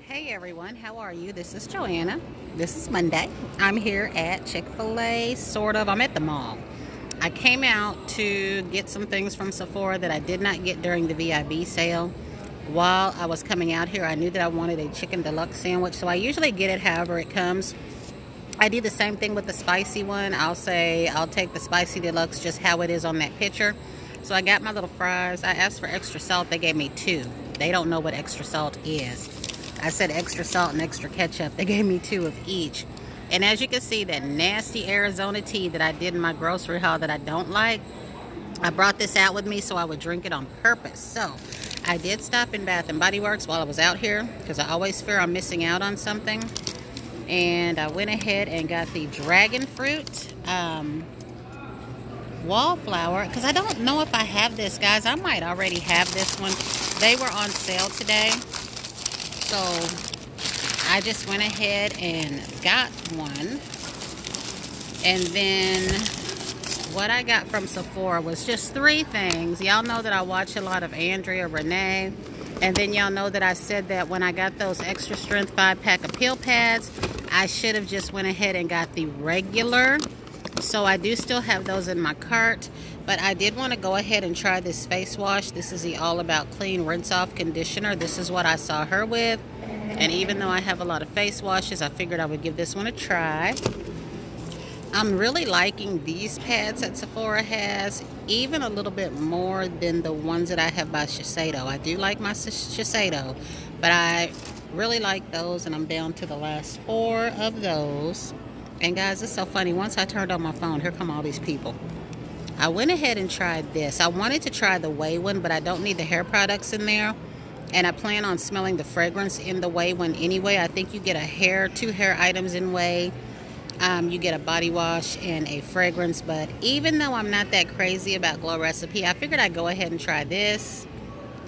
Hey everyone, how are you? This is Joanna. This is Monday. I'm here at Chick-fil-A, sort of. I'm at the mall. I came out to get some things from Sephora that I did not get during the VIB sale. While I was coming out here, I knew that I wanted a chicken deluxe sandwich, so I usually get it however it comes. I do the same thing with the spicy one. I'll say I'll take the spicy deluxe just how it is on that picture. So I got my little fries. I asked for extra salt. They gave me 2. They don't know what extra salt is. I said extra salt and extra ketchup. They gave me 2 of each. And as you can see, that nasty Arizona tea that I did in my grocery haul that I don't like, I brought this out with me so I would drink it on purpose. So I did stop in Bath & Body Works while I was out here because I always fear I'm missing out on something. And I went ahead and got the dragon fruit wallflower, because I don't know if I have this, guys. I might already have this one. They were on sale today, so I just went ahead and got one. And then what I got from Sephora was just 3 things. Y'all know that I watch a lot of Andrea Renee, and then y'all know that I said that when I got those extra strength 5-pack of peel pads, I should have just went ahead and got the regular. So I do still have those in my cart, but I did want to go ahead and try this face wash. This is the All About Clean Rinse Off Conditioner. This is what I saw her with, and even though I have a lot of face washes, I figured I would give this one a try. I'm really liking these pads that Sephora has, even a little bit more than the ones that I have by Shiseido. I do like my Shiseido, but I really like those, and I'm down to the last 4 of those. And guys, it's so funny. Once I turned on my phone, here come all these people. I went ahead and tried this. I wanted to try the Way one, but I don't need the hair products in there. And I plan on smelling the fragrance in the Way one anyway. I think you get 2 hair items in Way. You get a body wash and a fragrance. But even though I'm not that crazy about Glow Recipe, I figured I'd go ahead and try this,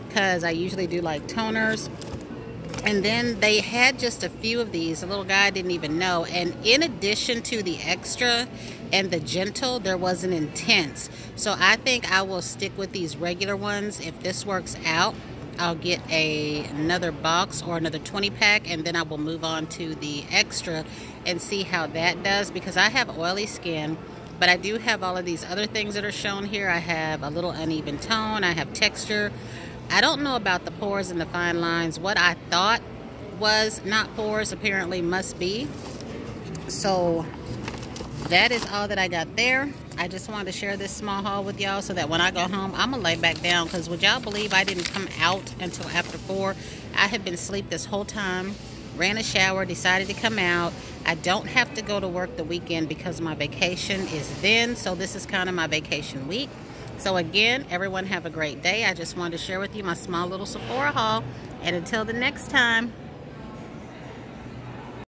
because I usually do like toners. And then they had just a few of these. The little guy didn't even know. And in addition to the extra and the gentle, there was an intense. So I think I will stick with these regular ones. If this works out, I'll get another box or another 20-pack, and then I will move on to the extra and see how that does, because I have oily skin, but I do have all of these other things that are shown here. I have a little uneven tone. I have texture. I don't know about the pores and the fine lines. What I thought was not pores apparently must be. So that is all that I got there. I just wanted to share this small haul with y'all so that when I go home, I'm going to lay back down, because would y'all believe I didn't come out until after 4? I have been asleep this whole time. Ran a shower, decided to come out. I don't have to go to work the weekend because my vacation is then. So this is kind of my vacation week. So again, everyone have a great day. I just wanted to share with you my small little Sephora haul. And until the next time.